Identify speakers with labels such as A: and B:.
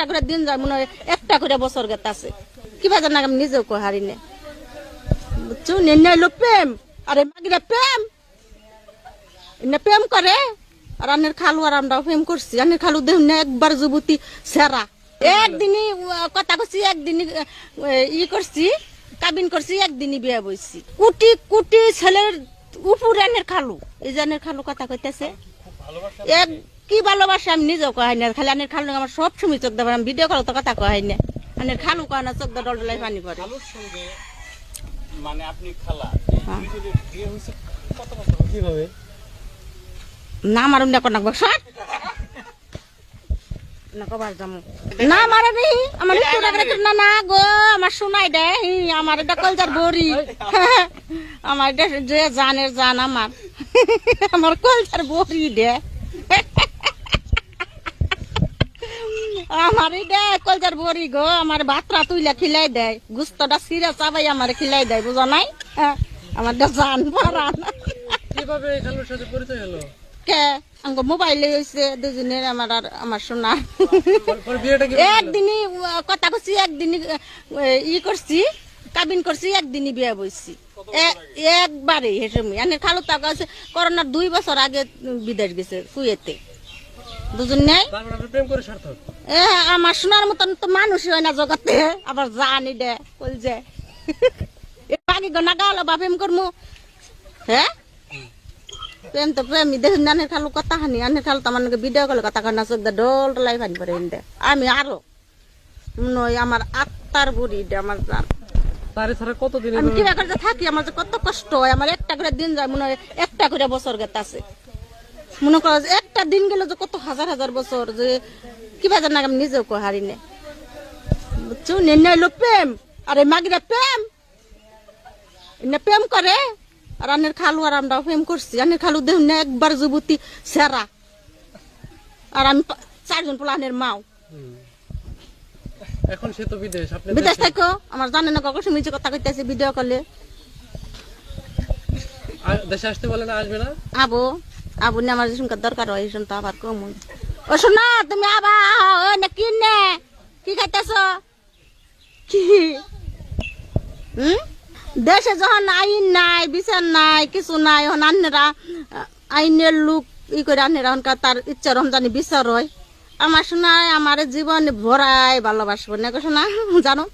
A: করে দিন যায় মনে হয় একটা করে বছর গেতাছে কি বাজার না আমি নিজেও কো হারি না বুঝছো নেই লো প্রেম আরে মাগিরা প্রেম না প্রেম করে আর আনের খালু আর আমরাও প্রেম করছি আনের খালু দেহ না একবার যুবতী সেরা একদিনই কথা কছি একদিনই ই করছি কাবিন করছি একদিনই বিয়ে বইছি কুটি কুটি ছেলের উপরে আনের খালু এই যে আনের খালু কথা কইতেছে এক কি ভালোবাসা আমি নিজেও কহাই না খালি আনের খালু আমার সব সময় চোখ দেব ভিডিও কল তো কথা কহাই না আনের খালু কয় না চোখ ডল ডলাই পানি পড়ে
B: মানে আপনি খালা বিয়ে হইছে কত বছর কিভাবে
A: না মারুন না কোনা বসত না কবার যামু না মারে নি আমার না না গো আমার শোনাই দে আমার এটা কলজার বড়ি আমার এটা যে জানের জান আমার কলজার বড়ি দে আমার এটা কলজার বড়ি গো আমার ভাতরা তুইলা খিলাই দেয় গুস্তটা সিরা চাবাই আমার খিলাই দেয় বুঝো নাই আমার জান পারান
B: কিভাবে খালুর সাথে পরিচয় হলো
A: কে আঙ্গ মোবাইলে হইছে দুজনের আমার আর আমার সোনা একদিনই কথা কছি একদিনই ই করছি কাবিন করছি একদিনই বিয়ে বইছি একবারে হেসমি আনের খালু টাকা আছে করোনার 2 বছর আগে বিদেশ গেছে কুয়েতে দুজন নেই আমার সোনার মতন তো মানুষ হয় না জগতে আবার জানি দে কল যে বাকি গনা গাওয়ালো বা প্রেম করমু হ্যাঁ প্রেম তো প্রেম দেখুন আনের খালু কথা হানি আনের খালু তো আমার ভিডিও কলে কথা কয় না চোখ দে ডল ডলাই পানি পরে দে আমি আরো নই আমার আত্মার বুড়ি দে আমার জান
B: তারে ছাড়া কতদিন
A: আমি কি করে থাকি আমার যে কত কষ্ট হয় আমার একটা করে দিন যায় মনে হয় একটা করে বছর গেতাছে মনে করো একটা দিন গেল যে কত হাজার হাজার বছর যে কি বাজার না আমি নিজেও কো হারি না বুঝছো নেই লো প্রেম আরে মাগিরা প্রেম না প্রেম করে আর আনের খালু আর আমরাও প্রেম করছি আনের খালু দেহ না একবার যুবতী সেরা আর আমি 4 জন পোলানের মাও
B: এখন সে তো বিদেশ আপনি
A: বিদেশ থাকো আমার জানেন না কখন শুনেছি কথা কইতাছে ভিডিও কলে
B: দেশে আসতে বলে না আসবে না
A: আবো আবু না আমার শুনকার দরকার হয় শুন তো আবার কম ও শোনা তুমি আবা ও না কি নে কি খাইতেছ কি দেশে যখন আইন নাই বিচার নাই কিছু নাই এখন আন্নেরা আইনের লোক ই করে আন্নেরা তার ইচ্ছা রমজানি বিচার হয় আমার শোনায় আমার জীবন ভরাই ভালোবাসবো না শোনা জানো